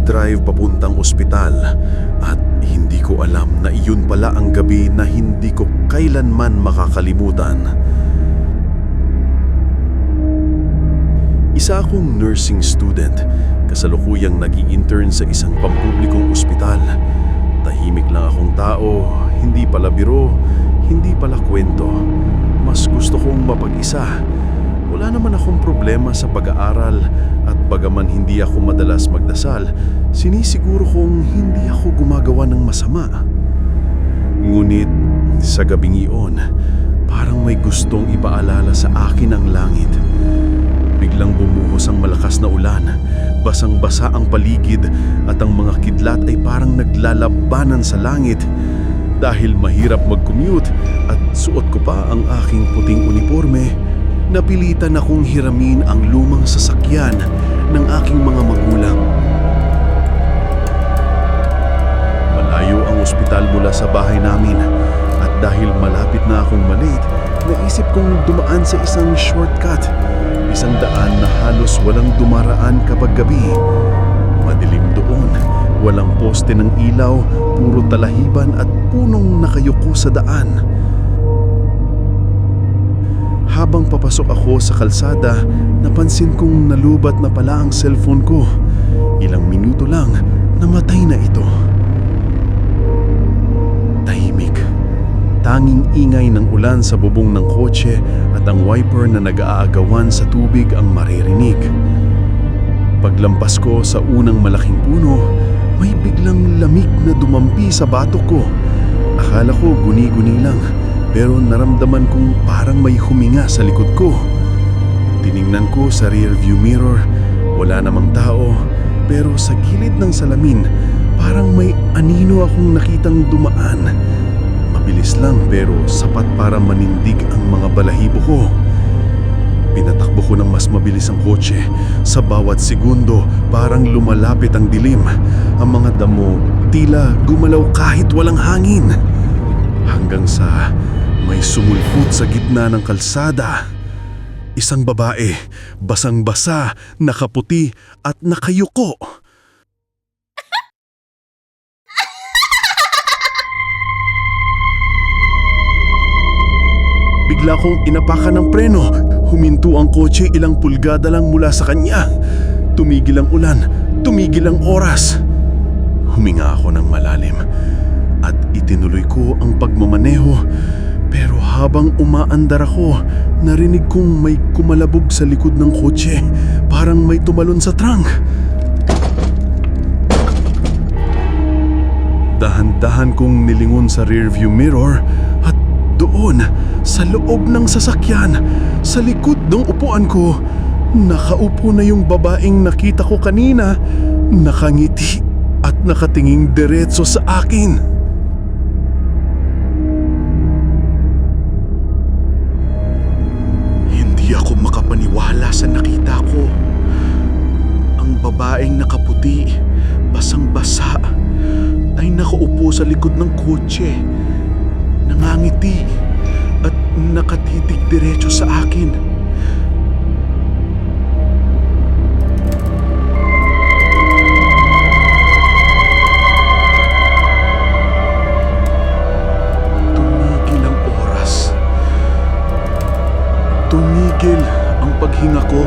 nag-drive papuntang ospital at hindi ko alam na iyon pala ang gabi na hindi ko kailanman makakalimutan. Isa akong nursing student, kasalukuyang nag-i-intern sa isang pampublikong ospital. Tahimik lang akong tao, hindi pala biro, hindi pala kwento. Mas gusto kong mapag-isa. Wala naman akong problema sa pag-aaral at bagaman hindi ako madalas magdasal, sinisiguro kong hindi ako gumagawa ng masama. Ngunit sa gabing iyon, parang may gustong ipaalala sa akin ang langit. Biglang bumuhos ang malakas na ulan, basang-basa ang paligid at ang mga kidlat ay parang naglalabanan sa langit. Dahil mahirap mag-commute at suot ko pa ang aking puting uniforme, napilitan akong hiramin ang lumang sasakyan ng aking mga magulang. Malayo ang ospital mula sa bahay namin at dahil malapit na akong malate, naisip kong dumaan sa isang shortcut. Isang daan na halos walang dumaraan kapag gabi. Madilim doon, walang poste ng ilaw, puro talahiban at punong nakayuko sa daan. Habang papasok ako sa kalsada, napansin kong nalubat na pala ang cellphone ko. Ilang minuto lang, namatay na ito. Tahimik. Tanging ingay ng ulan sa bubong ng kotse at ang wiper na nag-aagawan sa tubig ang maririnig. Paglampas ko sa unang malaking puno, may biglang lamig na dumampi sa batok ko. Akala ko guni-guni lang, pero naramdaman kong parang may huminga sa likod ko. Tiningnan ko sa rearview mirror, wala namang tao, pero sa gilid ng salamin, parang may anino akong nakitang dumaan. Mabilis lang pero sapat para manindig ang mga balahibo ko. Pinatakbo ko ng mas mabilis ang kotse. Sa bawat segundo, parang lumalapit ang dilim. Ang mga damo tila gumalaw kahit walang hangin. Hanggang sa may sumulpot sa gitna ng kalsada. Isang babae, basang-basa, nakaputi at nakayuko. Bigla kong inapakan ng preno. Huminto ang kotse ilang pulgada lang mula sa kanya. Tumigil ang ulan, tumigil ang oras. Huminga ako ng malalim at itinuloy ko ang pagmamaneho. Pero habang umaandar ako, narinig kong may kumalabog sa likod ng kotse. Parang may tumalon sa trunk. Dahan-dahan kong nilingon sa rearview mirror at doon, sa loob ng sasakyan, sa likod ng upuan ko, nakaupo na yung babaeng nakita ko kanina, nakangiti at nakatinging diretso sa akin. Hindi ako makapaniwala sa nakita ko. Ang babaeng nakaputi, basang-basa, ay nakaupo sa likod ng kotse. Nangangiti at nakatitig diretso sa akin. Tumigil ang oras. Tumigil ang paghinga ko.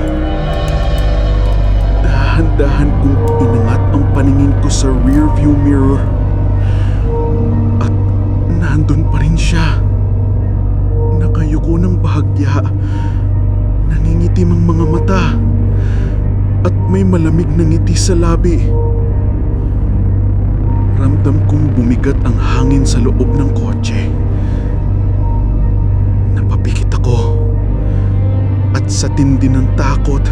Dahan-dahan kong inangat ang paningin ko sa rearview mirror. Nandun pa rin siya. Nakayuko ng bahagya. Nangingitim ang mga mata. At may malamig na ngiti sa labi. Ramdam kong bumigat ang hangin sa loob ng kotse. Napapikit ako. At sa tindi ng takot,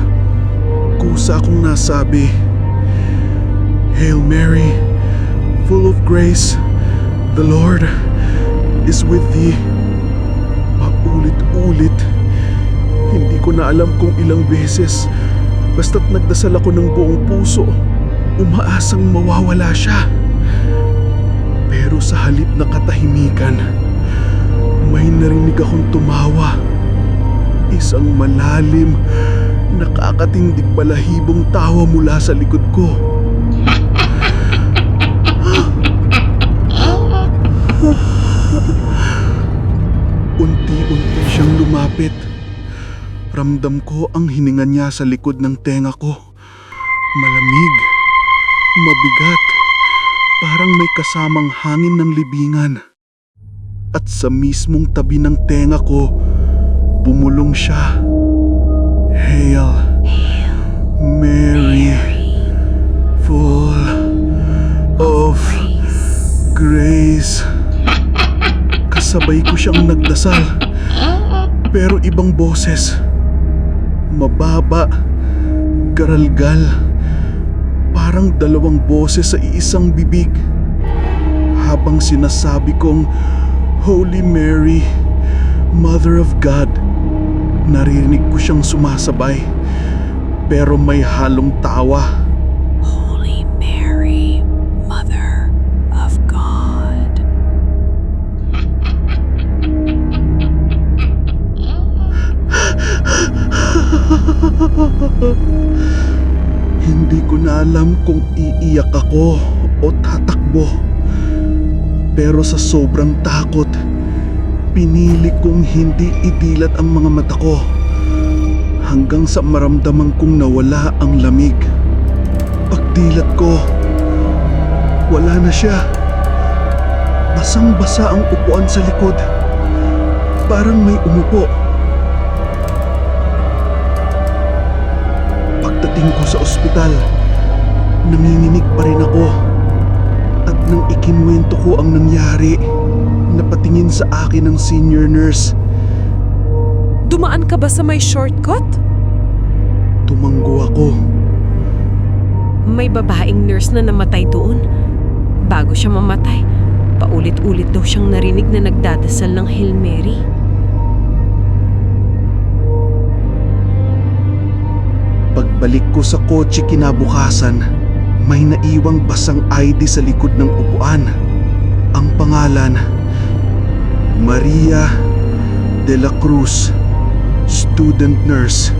kusa akong nasabi, "Hail Mary, full of grace, the Lord is with thee." Paulit-ulit. Hindi ko na alam kung ilang beses. Basta't nagdasal ako ng buong puso. Umaasang mawawala siya. Pero sa halip na katahimikan, may narinig akong tumawa. Isang malalim, nakakatindig balahibong tawa mula sa likod ko. lumapit. Ramdam ko ang hininga niya sa likod ng tenga ko. Malamig, mabigat, parang may kasamang hangin ng libingan. At sa mismong tabi ng tenga ko, bumulong siya. Hail, Mary, full of grace. Kasabay ko siyang nagdasal, pero ibang boses. Mababa, garalgal, parang dalawang boses sa iisang bibig. Habang sinasabi kong, Holy Mary, Mother of God, naririnig ko siyang sumasabay, pero may halong tawa. Holy Mary, Mother of God. Hindi ko na alam kung iiyak ako o tatakbo. Pero sa sobrang takot, pinili kong hindi idilat ang mga mata ko hanggang sa maramdaman kong nawala ang lamig. Pagdilat ko, wala na siya. Basang-basa ang upuan sa likod. Parang may umupo. Pagdating ko sa ospital, nanginginig pa rin ako. At nang ikinwento ko ang nangyari, napatingin sa akin ang senior nurse. Dumaan ka ba sa may shortcut? Tumanggo ako. May babaeng nurse na namatay doon. Bago siya mamatay, paulit-ulit daw siyang narinig na nagdadasal ng Hail Mary. Pagbalik ko sa kotse kinabukasan, may naiwang basang ID sa likod ng upuan. Ang pangalan, Maria de la Cruz, student nurse.